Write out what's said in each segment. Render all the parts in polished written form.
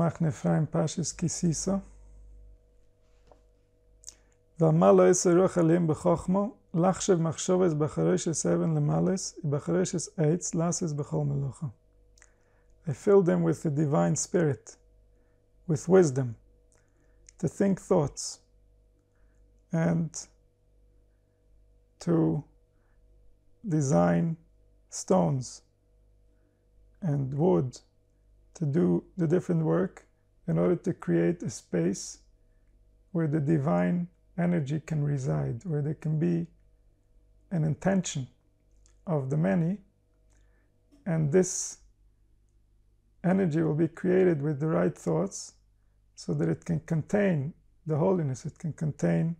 Machne Ephraim Pashis Kisisa. ואמר לו עשר רוח עליהם בחוכמו, לחשב מחשובס בחרשס אבן למלס, בחרשס עץ לעשס בכל מלוכה. I filled them with the divine spirit, with wisdom, to think thoughts, and to design stones and wood, to do the different work in order to create a space where the divine energy can reside, where there can be an intention of the many, and this energy will be created with the right thoughts so that it can contain the holiness, it can contain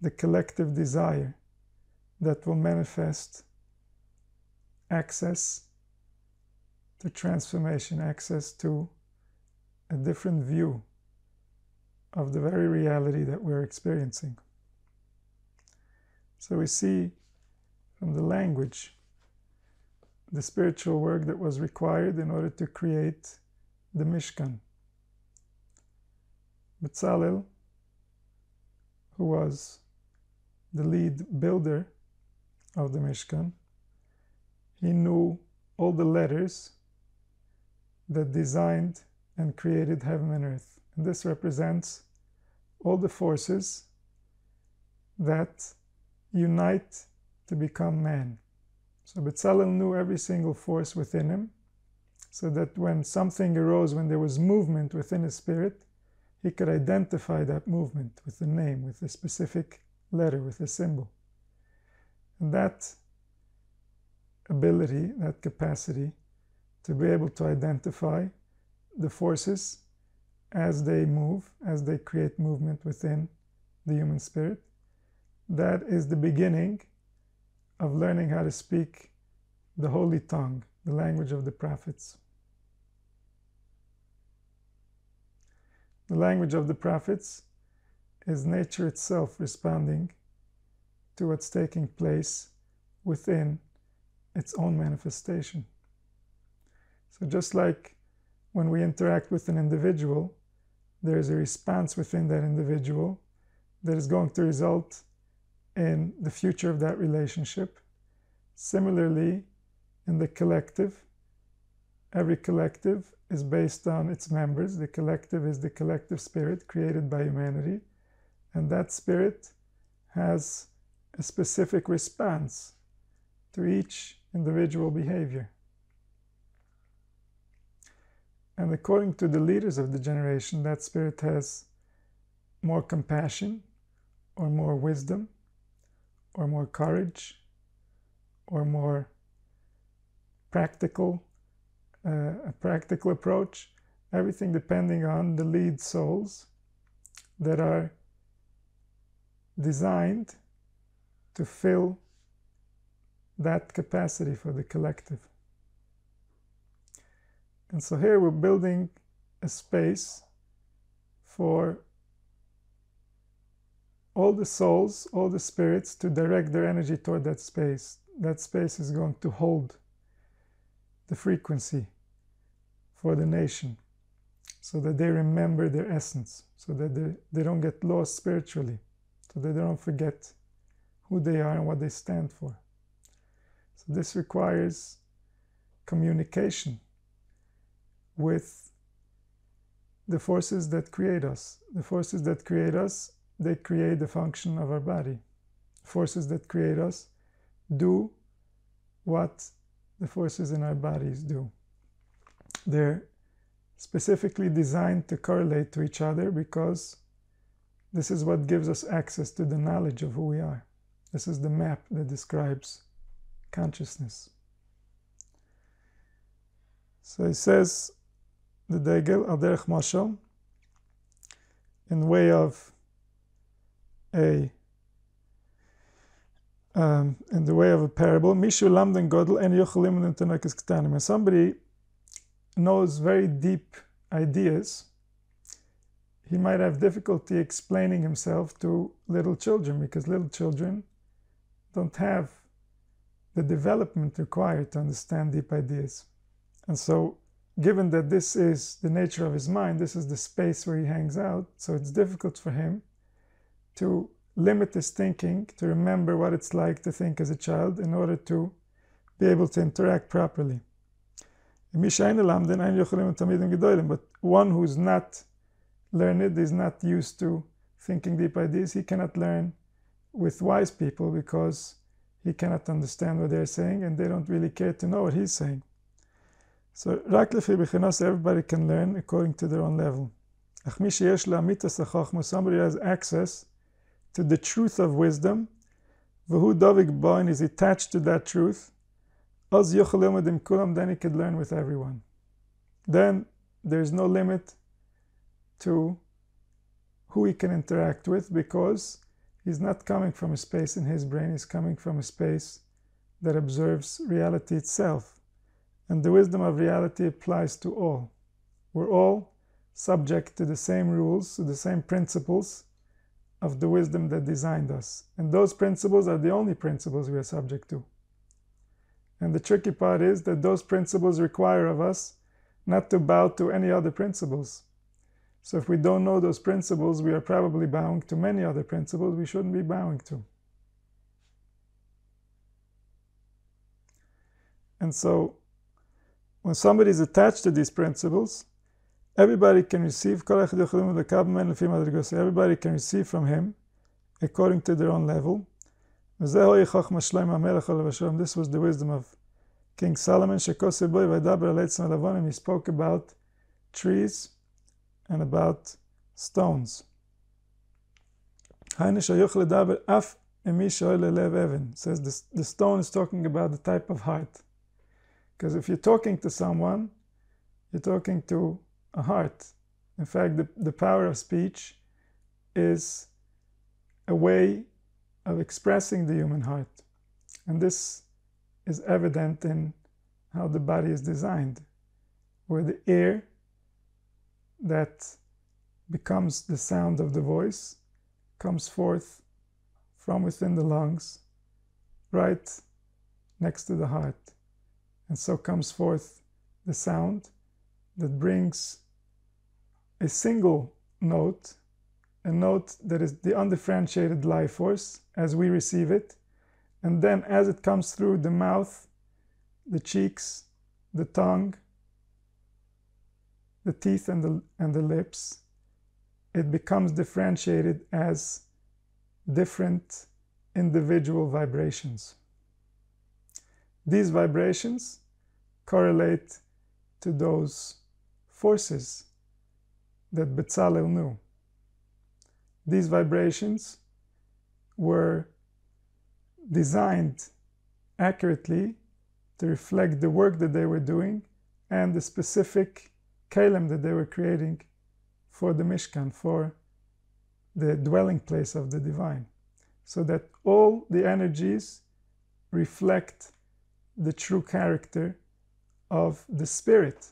the collective desire that will manifest access to transformation, access to a different view of the very reality that we're experiencing. So we see from the language the spiritual work that was required in order to create the Mishkan. Bezalel, who was the lead builder of the Mishkan, he knew all the letters that designed and created heaven and earth. And this represents all the forces that unite to become man. So Bezalel knew every single force within him, so that when something arose, when there was movement within his spirit, he could identify that movement with a name, with a specific letter, with a symbol. And that ability, that capacity to be able to identify the forces as they move, as they create movement within the human spirit, that is the beginning of learning how to speak the holy tongue, the language of the prophets. The language of the prophets is nature itself responding to what's taking place within its own manifestation. So just like when we interact with an individual, there is a response within that individual that is going to result in the future of that relationship. Similarly, in the collective, every collective is based on its members. The collective is the collective spirit created by humanity, and that spirit has a specific response to each individual behavior. And according to the leaders of the generation, that spirit has more compassion, or more wisdom, or more courage, or more practical, a practical approach, everything depending on the lead souls that are designed to fill that capacity for the collective. And so here we're building a space for all the souls, all the spirits to direct their energy toward that space. That space is going to hold the frequency for the nation so that they remember their essence, so that they don't get lost spiritually, so that they don't forget who they are and what they stand for. So this requires communication with the forces that create us. The forces that create us, they create the function of our body. Forces that create us do what the forces in our bodies do. They're specifically designed to correlate to each other because this is what gives us access to the knowledge of who we are. This is the map that describes consciousness. So he says, the Degel al derech mashal, in the way of a parable, Mishu lamden godel en yochelim and tenakes ktanim. When somebody knows very deep ideas, he might have difficulty explaining himself to little children because little children don't have the development required to understand deep ideas. And so given that this is the nature of his mind, this is the space where he hangs out, so it's difficult for him to limit his thinking, to remember what it's like to think as a child in order to be able to interact properly. But one who's not learned, is not used to thinking deep ideas, he cannot learn with wise people because he cannot understand what they're saying and they don't really care to know what he's saying. So everybody can learn according to their own level. Somebody who has access to the truth of wisdom, and is attached to that truth, then he could learn with everyone. Then there's no limit to who he can interact with, because he's not coming from a space in his brain, he's coming from a space that observes reality itself. And the wisdom of reality applies to all. We're all subject to the same rules, to the same principles of the wisdom that designed us. And those principles are the only principles we are subject to. And the tricky part is that those principles require of us not to bow to any other principles. So if we don't know those principles, we are probably bowing to many other principles we shouldn't be bowing to. And so, when somebody is attached to these principles, everybody can receive, everybody can receive from him according to their own level. This was the wisdom of King Solomon. He spoke about trees and about stones. Says the stone is talking about the type of heart. Because if you're talking to someone, you're talking to a heart. In fact, the power of speech is a way of expressing the human heart. And this is evident in how the body is designed, where the air that becomes the sound of the voice comes forth from within the lungs, right next to the heart. And so comes forth the sound that brings a single note, a note that is the undifferentiated life force as we receive it. And then as it comes through the mouth, the cheeks, the tongue, the teeth and the lips, it becomes differentiated as different individual vibrations. These vibrations correlate to those forces that Bezalel knew. These vibrations were designed accurately to reflect the work that they were doing and the specific kalim that they were creating for the Mishkan, for the dwelling place of the divine, so that all the energies reflect the true character of the spirit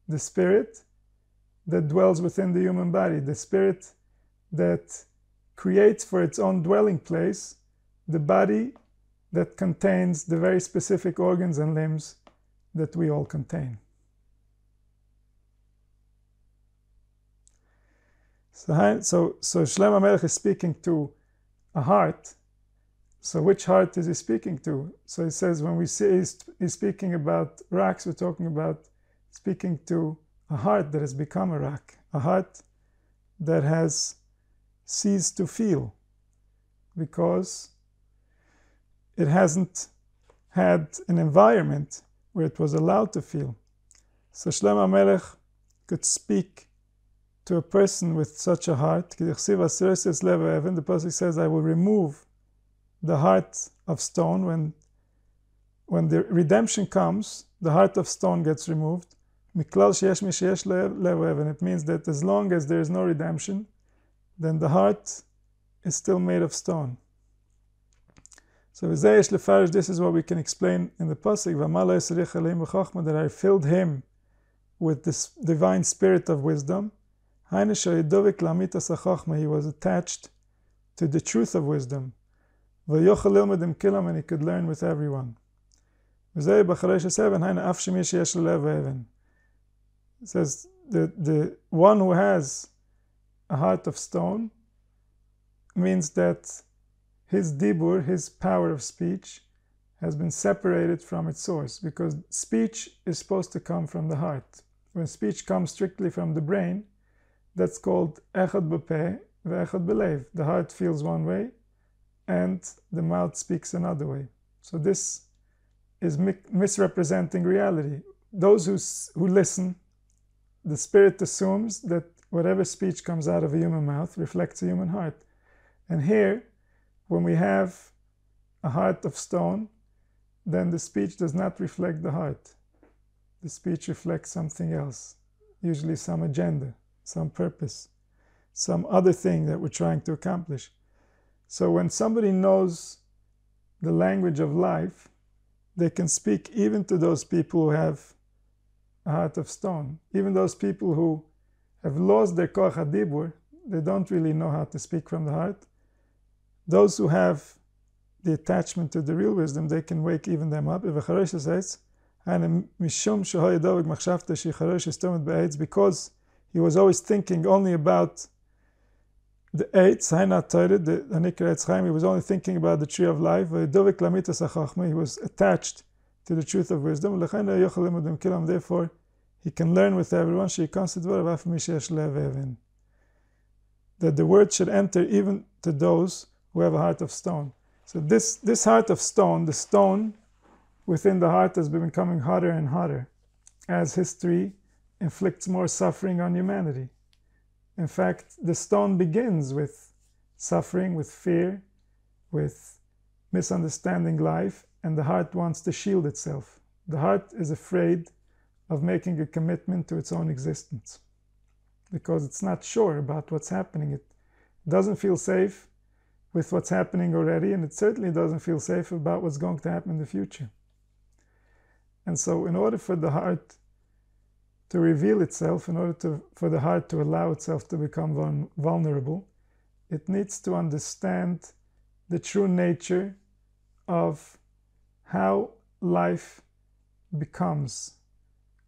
that dwells within the human body, the spirit that creates for its own dwelling place the body that contains the very specific organs and limbs that we all contain. So Shlomo Melech is speaking to a heart. So which heart is he speaking to? So he says when we say he's speaking about rocks, we're talking about speaking to a heart that has become a rock, a heart that has ceased to feel because it hasn't had an environment where it was allowed to feel. So Shlomo Melech could speak to a person with such a heart. The Pasuk says, I will remove the heart of stone. When the redemption comes, the heart of stone gets removed. It means that as long as there is no redemption, then the heart is still made of stone. So this is what we can explain in the Pasuk, that I filled him with this divine spirit of wisdom. He was attached to the truth of wisdom. And he could learn with everyone. It says the one who has a heart of stone means that his dibur, his power of speech, has been separated from its source, because speech is supposed to come from the heart. When speech comes strictly from the brain, that's called echad b'peh ve'echad b'lev. The heart feels one way and the mouth speaks another way. So this is misrepresenting reality. Those who listen, the spirit assumes that whatever speech comes out of a human mouth reflects a human heart. And here, when we have a heart of stone, then the speech does not reflect the heart. The speech reflects something else, usually some agenda, some purpose, some other thing that we're trying to accomplish. So when somebody knows the language of life, they can speak even to those people who have a heart of stone. Even those people who have lost their koach hadibur, they don't really know how to speak from the heart. Those who have the attachment to the real wisdom, they can wake even them up. Because he was always thinking only about the eitz, he was only thinking about the tree of life. He was attached to the truth of wisdom. Therefore, he can learn with everyone. That the word should enter even to those who have a heart of stone. So this heart of stone, the stone within the heart, has been becoming hotter and hotter as history inflicts more suffering on humanity. In fact, the stone begins with suffering, with fear, with misunderstanding life, and the heart wants to shield itself. The heart is afraid of making a commitment to its own existence because it's not sure about what's happening. It doesn't feel safe with what's happening already, and it certainly doesn't feel safe about what's going to happen in the future. And so in order for the heart to reveal itself, in order for the heart to allow itself to become vulnerable, it needs to understand the true nature of how life becomes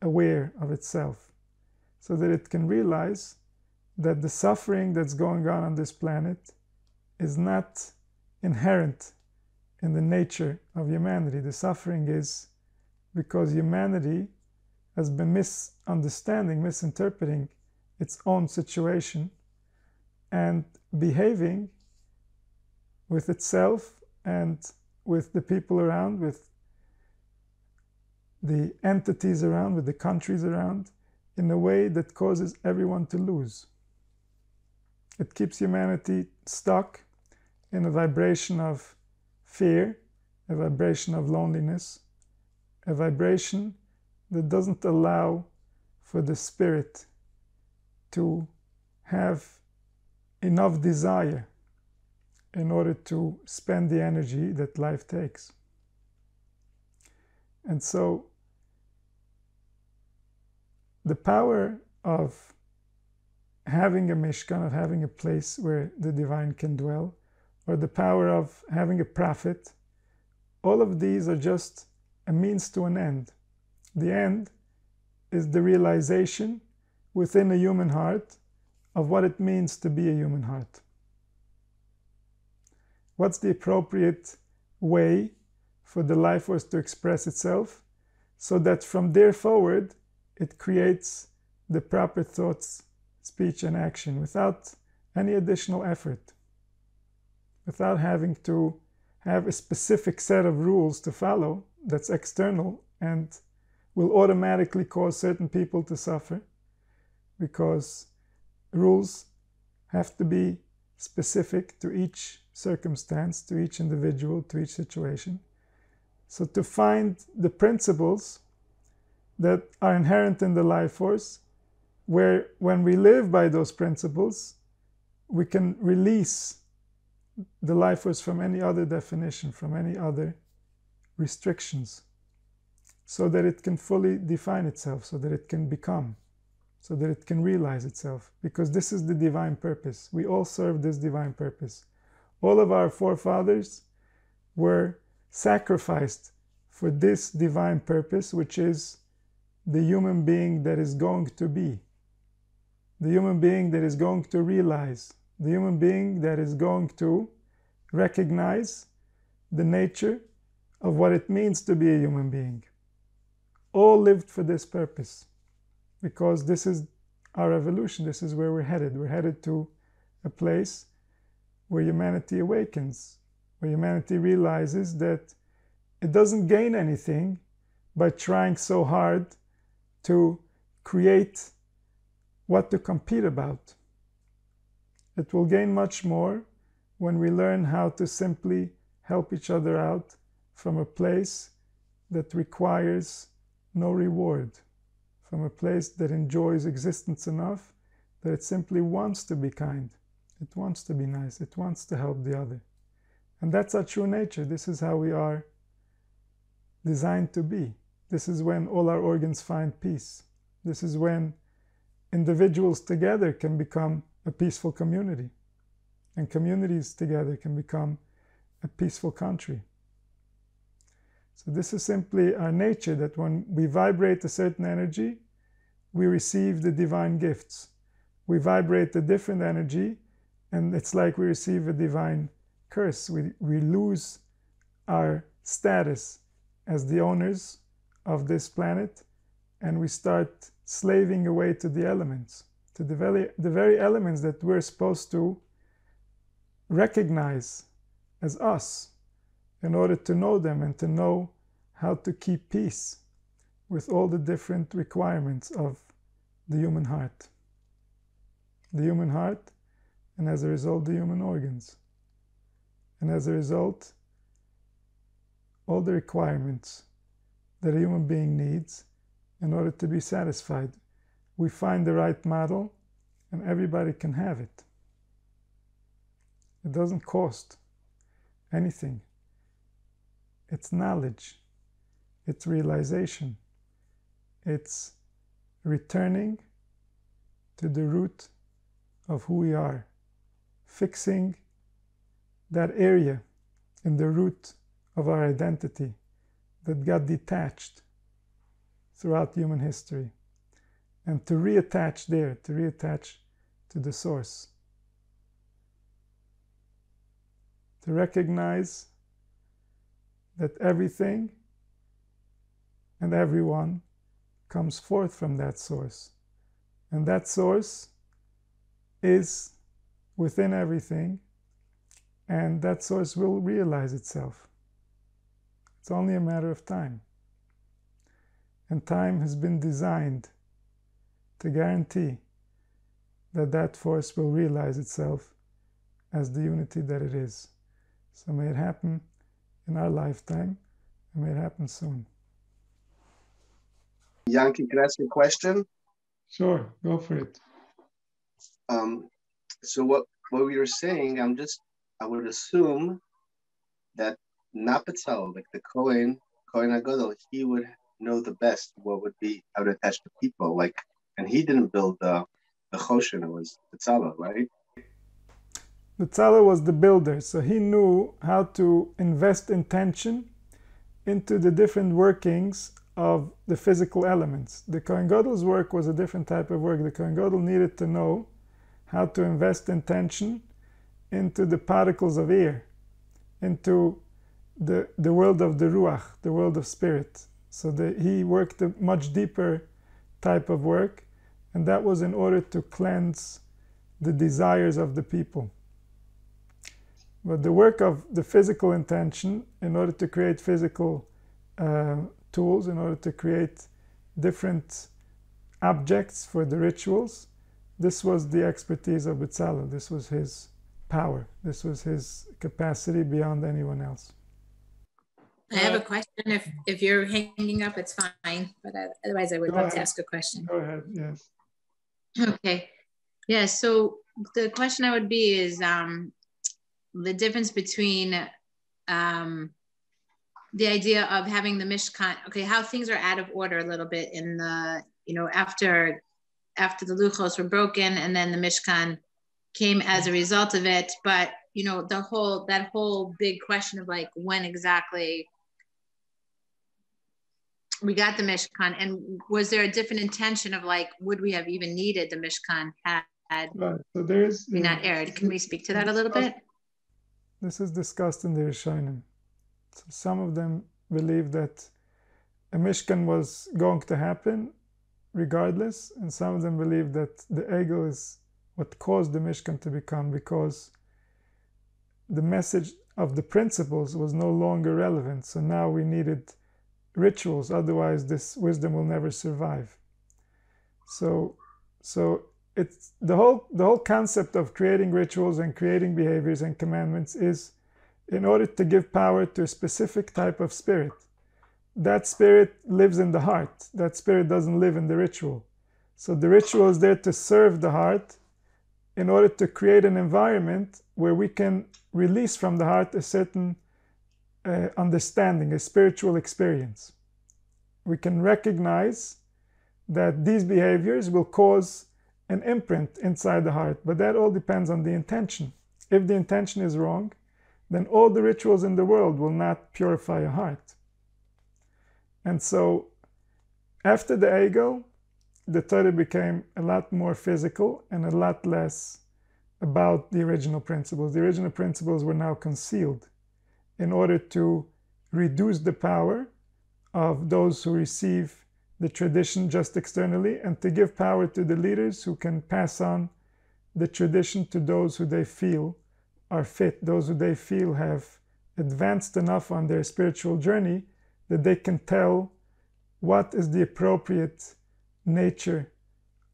aware of itself, so that it can realize that the suffering that's going on this planet is not inherent in the nature of humanity. The suffering is because humanity has been misinterpreting its own situation and behaving with itself and with the people around, with the entities around, with the countries around, in a way that causes everyone to lose. It keeps humanity stuck in a vibration of fear, a vibration of loneliness, a vibration that doesn't allow for the spirit to have enough desire in order to spend the energy that life takes. And so the power of having a mishkan, of having a place where the divine can dwell, or the power of having a prophet, all of these are just a means to an end. The end is the realization within a human heart of what it means to be a human heart. What's the appropriate way for the life force to express itself, so that from there forward it creates the proper thoughts, speech, and action without any additional effort, without having to have a specific set of rules to follow that's external and will automatically cause certain people to suffer, because rules have to be specific to each circumstance, to each individual, to each situation. So to find the principles that are inherent in the life force, where when we live by those principles, we can release the life force from any other definition, from any other restrictions, so that it can fully define itself, so that it can become, so that it can realize itself, because this is the divine purpose. We all serve this divine purpose. All of our forefathers were sacrificed for this divine purpose, which is the human being that is going to be, the human being that is going to realize, the human being that is going to recognize the nature of what it means to be a human being. All lived for this purpose, because this is our evolution. This is where we're headed. We're headed to a place where humanity awakens, where humanity realizes that it doesn't gain anything by trying so hard to create what to compete about. It will gain much more when we learn how to simply help each other out from a place that requires no reward, from a place that enjoys existence enough that it simply wants to be kind, it wants to be nice, it wants to help the other. And that's our true nature. This is how we are designed to be. This is when all our organs find peace. This is when individuals together can become a peaceful community, and communities together can become a peaceful country. So this is simply our nature, that when we vibrate a certain energy, we receive the divine gifts. We vibrate a different energy, and it's like we receive a divine curse. We lose our status as the owners of this planet, and we start slaving away to the elements, to the very elements that we're supposed to recognize as us in order to know them and to know how to keep peace with all the different requirements of the human heart. The human heart, and as a result, the human organs. And as a result, all the requirements that a human being needs in order to be satisfied. We find the right model, and everybody can have it. It doesn't cost anything. It's knowledge. It's realization. It's returning to the root of who we are, fixing that area in the root of our identity that got detached throughout human history, and to reattach there, to reattach to the source, to recognize that everything and everyone comes forth from that source, and that source is within everything, and that source will realize itself. It's only a matter of time. And time has been designed to guarantee that that force will realize itself as the unity that it is. So may it happen in our lifetime, and may it happen soon. Yankee, can I ask you a question? Sure, go for it. So what we were saying, I would assume that Napatel, like the Kohen Agadol, he would know the best what would be how to attach to people. Like, and he didn't build the Choshen, it was Betzalel, right? Betzalel was the builder, so he knew how to invest intention into the different workings of the physical elements. The Kohen Gadol's work was a different type of work. The Kohen Gadol needed to know how to invest intention into the particles of air, into the world of the Ruach, the world of spirit. So he worked a much deeper type of work, and that was in order to cleanse the desires of the people. But the work of the physical intention, in order to create physical tools, in order to create different objects for the rituals, this was the expertise of Betzalel. This was his power. This was his capacity beyond anyone else. I have a question. If you're hanging up, it's fine. But otherwise, I would love to ask a question. Go ahead, yes. Okay. Yeah, so the question I would be is the difference between the idea of having the Mishkan, okay, how things are out of order a little bit in the, after the Luchos were broken, and then the Mishkan came as a result of it. But, that whole big question of like when exactly we got the Mishkan, and was there a different intention of like, would we have even needed the Mishkan had right. So there is not aired? Can we speak to that a little bit? This is discussed in the Rishonim. So some of them believe that a Mishkan was going to happen regardless, and some of them believe that the Egel is what caused the Mishkan to become, because the message of the principles was no longer relevant. So now we needed rituals, otherwise this wisdom will never survive. So it's the whole concept of creating rituals and creating behaviors and commandments is in order to give power to a specific type of spirit. That spirit lives in the heart. That spirit doesn't live in the ritual. So the ritual is there to serve the heart in order to create an environment where we can release from the heart a certain understanding, a spiritual experience. We can recognize that these behaviors will cause an imprint inside the heart, but that all depends on the intention. If the intention is wrong, then all the rituals in the world will not purify a heart. And so after the Egel, the Torah became a lot more physical and a lot less about the original principles. The original principles were now concealed in order to reduce the power of those who receive the tradition just externally, and to give power to the leaders who can pass on the tradition to those who they feel are fit, those who they feel have advanced enough on their spiritual journey that they can tell what is the appropriate nature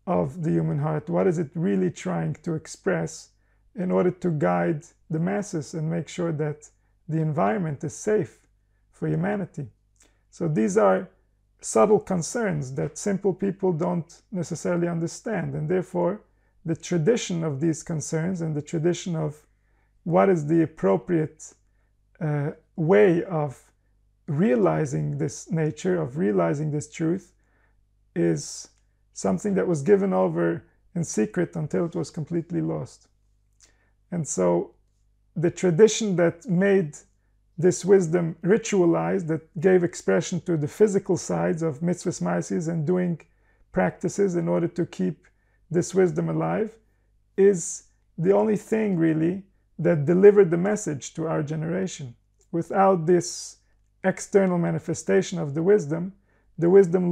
of the human heart, what is it really trying to express, in order to guide the masses and make sure that the environment is safe for humanity. So these are subtle concerns that simple people don't necessarily understand, and therefore the tradition of these concerns and the tradition of what is the appropriate way of realizing this nature, of realizing this truth, is something that was given over in secret until it was completely lost. And so the tradition that made this wisdom ritualized, that gave expression to the physical sides of mitzvahs, ma'ases, and doing practices in order to keep this wisdom alive, is the only thing really that delivered the message to our generation. Without this external manifestation of the wisdom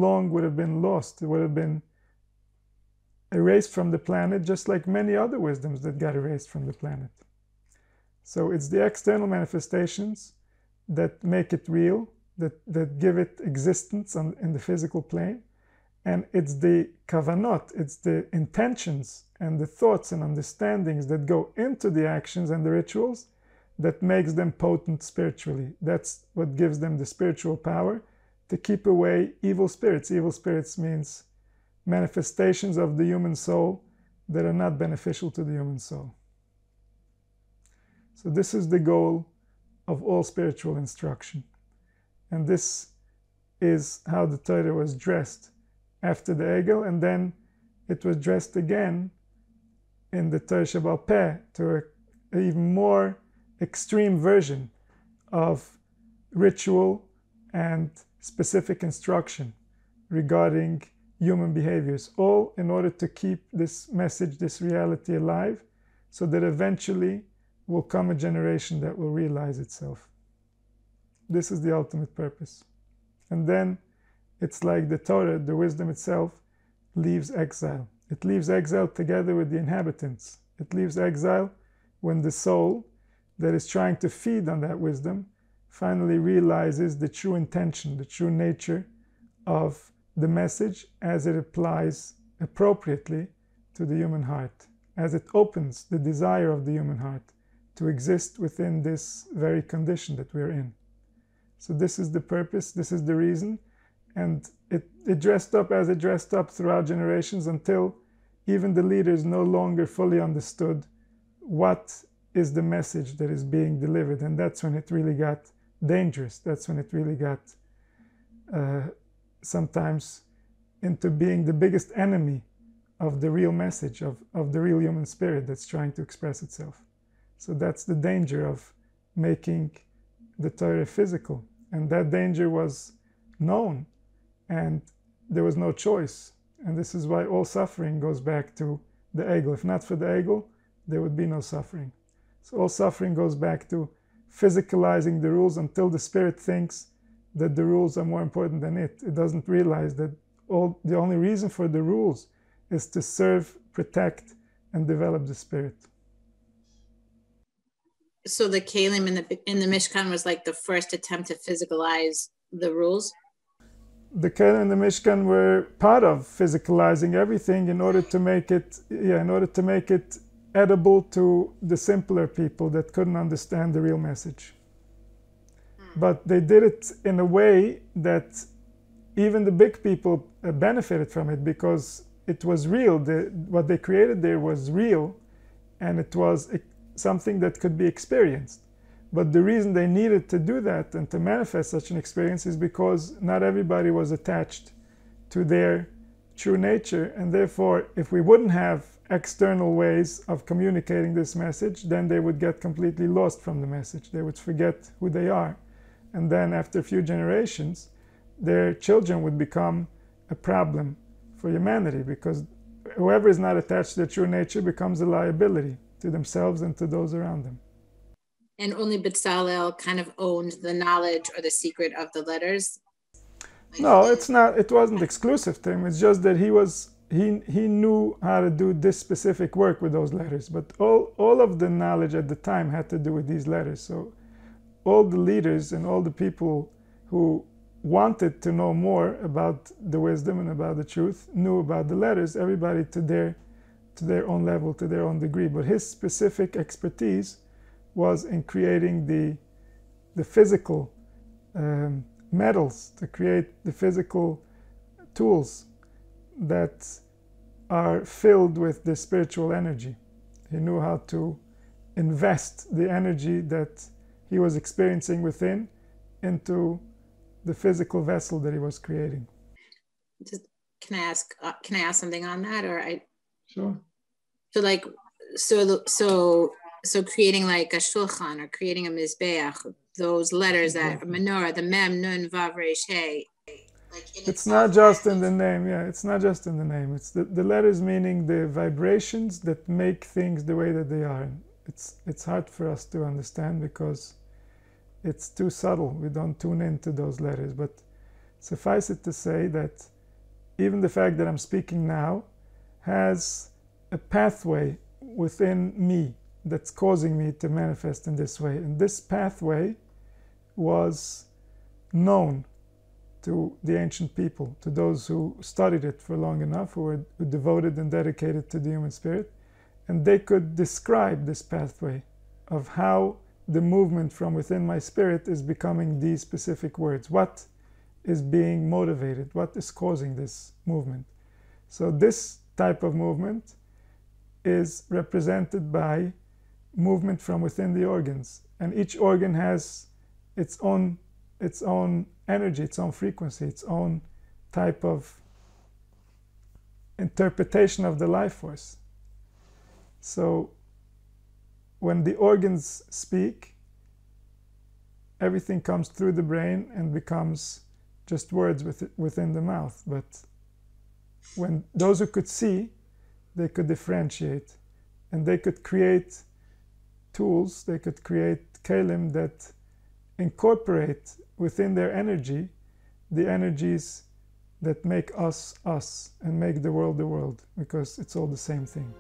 long would have been lost. It would have been erased from the planet, just like many other wisdoms that got erased from the planet. So it's the external manifestations that make it real, that give it existence in the physical plane. And it's the kavanot, it's the intentions and the thoughts and understandings that go into the actions and the rituals that makes them potent spiritually. That's what gives them the spiritual power to keep away evil spirits. Evil spirits means manifestations of the human soul that are not beneficial to the human soul. So this is the goal of all spiritual instruction. And this is how the Torah was dressed after the Egel, and then it was dressed again in the Torah Sheba'al Peh to an even more extreme version of ritual and specific instruction regarding human behaviors, all in order to keep this message, this reality alive, so that eventually will come a generation that will realize itself. This is the ultimate purpose. And then it's like the Torah, the wisdom itself, leaves exile. It leaves exile together with the inhabitants. It leaves exile when the soul that is trying to feed on that wisdom finally realizes the true intention, the true nature of the message as it applies appropriately to the human heart, as it opens the desire of the human heart to exist within this very condition that we're in. So this is the purpose, this is the reason, and it dressed up as it dressed up throughout generations until even the leaders no longer fully understood what is the message that is being delivered. And that's when it really got dangerous. That's when it really got sometimes into being the biggest enemy of the real message, of the real human spirit that's trying to express itself. So that's the danger of making the Torah physical. And that danger was known and there was no choice. And this is why all suffering goes back to the egel. If not for the egel, there would be no suffering. So all suffering goes back to physicalizing the rules until the spirit thinks that the rules are more important than it. It doesn't realize that the only reason for the rules is to serve, protect, and develop the spirit. So the kalim in the Mishkan was like the first attempt to physicalize the rules? The kalim and the Mishkan were part of physicalizing everything in order to make it edible to the simpler people that couldn't understand the real message. But they did it in a way that even the big people benefited from it, because it was real. What they created there was real, and it was something that could be experienced. But the reason they needed to do that and to manifest such an experience is because not everybody was attached to their true nature, and therefore if we wouldn't have external ways of communicating this message, then they would get completely lost from the message. They would forget who they are, and then after a few generations their children would become a problem for humanity, because whoever is not attached to their true nature becomes a liability to themselves and to those around them. And only Bezalel kind of owned the knowledge or the secret of the letters? No, it's not. It wasn't exclusive to him. It's just that he knew how to do this specific work with those letters. But all of the knowledge at the time had to do with these letters. So all the leaders and all the people who wanted to know more about the wisdom and about the truth knew about the letters, everybody to their own level, to their own degree. But his specific expertise was in creating the physical metals, to create the physical tools that are filled with the spiritual energy. He knew how to invest the energy that he was experiencing within into the physical vessel that he was creating. Can I ask something on that, or I? Sure. So creating like a shulchan or creating a mizbeach, those letters that menorah, the mem, nun, vav, resh, hey. It's not just in the name. Yeah, it's not just in the name. It's the letters, meaning the vibrations that make things the way that they are. It's hard for us to understand because it's too subtle. We don't tune into those letters. But suffice it to say that even the fact that I'm speaking now has a pathway within me that's causing me to manifest in this way. And this pathway was known to the ancient people, to those who studied it for long enough, who were devoted and dedicated to the human spirit. And they could describe this pathway of how the movement from within my spirit is becoming these specific words. What is being motivated? What is causing this movement? So this type of movement is represented by movement from within the organs. And each organ has its own energy, its own frequency, its own type of interpretation of the life force. So when the organs speak, everything comes through the brain and becomes just words within the mouth. But when those who could see, they could differentiate, and they could create tools, they could create kelim that incorporate within their energy the energies that make us us and make the world, because it's all the same thing.